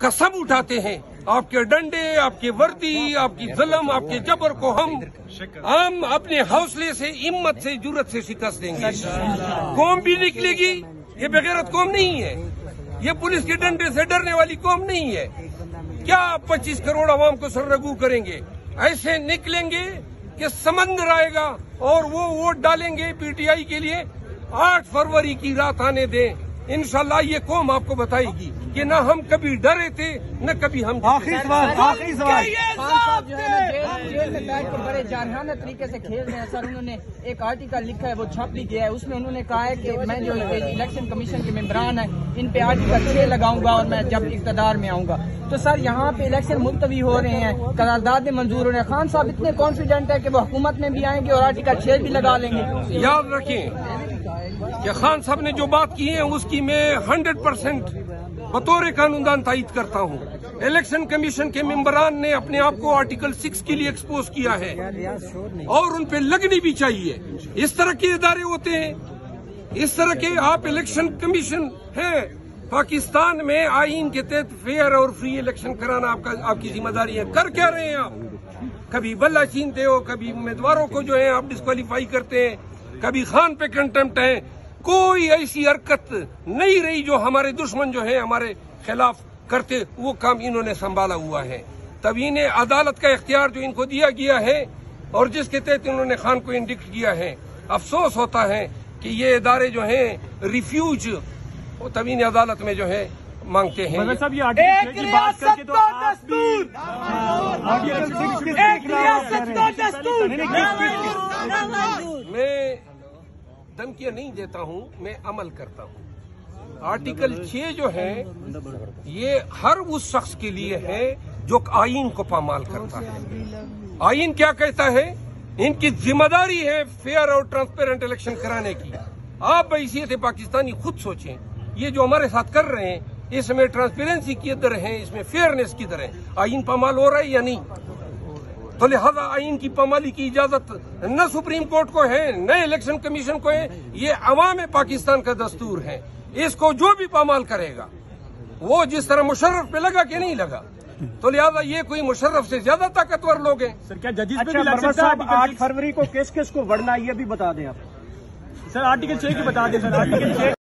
कसम उठाते हैं आपके डंडे, आपके वर्दी, आपकी जुल्म, आपके जबर को हम अपने हौसले से, हिम्मत से, जुर्रत से शिकस्त देंगे। कौम भी निकलेगी, ये बेगैरत कौम नहीं है, ये पुलिस के डंडे से डरने वाली कौम नहीं है। क्या 25 करोड़ आवाम को सररगू करेंगे? ऐसे निकलेंगे कि समंदर आएगा और वो वोट डालेंगे पीटीआई के लिए। 8 फरवरी की रात आने दें, इंशाल्लाह ये कौम आपको बताएगी कि न हम कभी डरे थे न कभी हम। आखिरी सवाल जेल में बैठ कर बड़े जारहाना तरीके से खेल रहे हैं सर। उन्होंने एक आर्टिकल लिखा है, वो छप भी गया है, उसमें उन्होंने कहा है कि मैं जो इलेक्शन कमीशन के मेंबरान हैं इन पे आर्टिकल 6 लगाऊंगा और मैं जब इक़्तिदार में आऊंगा। तो सर यहाँ पे इलेक्शन मुलतवी हो रहे हैं, करारदाद मंजूर हो रहे हैं। खान साहब इतने कॉन्फिडेंट है कि वो हुकूमत में भी आएंगे और आर्टिकल 6 भी लगा लेंगे। याद रखें कि खान साहब ने जो बात की है उसकी मैं 100% बतौर कानूनदान तायीद करता हूँ। इलेक्शन कमीशन के मेंबरान ने अपने आप को आर्टिकल 6 के लिए एक्सपोज किया है और उन पे लगनी भी चाहिए। इस तरह के इदारे होते हैं, इस तरह के आप इलेक्शन कमीशन है। पाकिस्तान में आईन के तहत फेयर और फ्री इलेक्शन कराना आपकी जिम्मेदारी है। कर क्या रहे हैं आप? कभी बल्ला छीनते हो, कभी उम्मीदवारों को जो है आप डिस्क्वालीफाई करते हैं, कभी खान पे कंटेम्प्ट है। कोई ऐसी हरकत नहीं रही जो हमारे दुश्मन जो है हमारे खिलाफ करते, वो काम इन्होंने संभाला हुआ है। तब इन्हें अदालत का इख्तियार जो इनको दिया गया है और जिसके तहत इन्होंने खान को इंडिक्ट किया है, अफसोस होता है कि ये इदारे जो हैं रिफ्यूज तब इन्हें अदालत में जो है मांगते हैं। साहब ये आर्टिकल की बात करके तो मैं धमकियां नहीं देता हूं, मैं अमल करता हूं। आर्टिकल 6 जो है ये हर उस शख्स के लिए है जो आईन को पामाल करता है। आईन क्या कहता है? इनकी जिम्मेदारी है फेयर और ट्रांसपेरेंट इलेक्शन कराने की। आप हैसियत पाकिस्तानी खुद सोचें, ये जो हमारे साथ कर रहे हैं इसमें ट्रांसपेरेंसी किधर है, इसमें फेयरनेस किधर है? आईन पामाल हो रहा है या नहीं? तो लिहाजा आईन की पामाली की इजाजत न सुप्रीम कोर्ट को है न इलेक्शन कमीशन को है, ये अवाम पाकिस्तान का दस्तूर है। इसको जो भी पामाल करेगा वो जिस तरह मुशर्रफ पे लगा कि नहीं लगा, तो लिहाजा ये कोई मुशर्रफ से ज्यादा ताकतवर लोग हैं। सर क्या जजेस पे भी लग सकता है? 8 फरवरी को किस किस को बढ़ना ये भी बता दें आप। सर आर्टिकल 6 की बता दें सर। आर्टिकल 6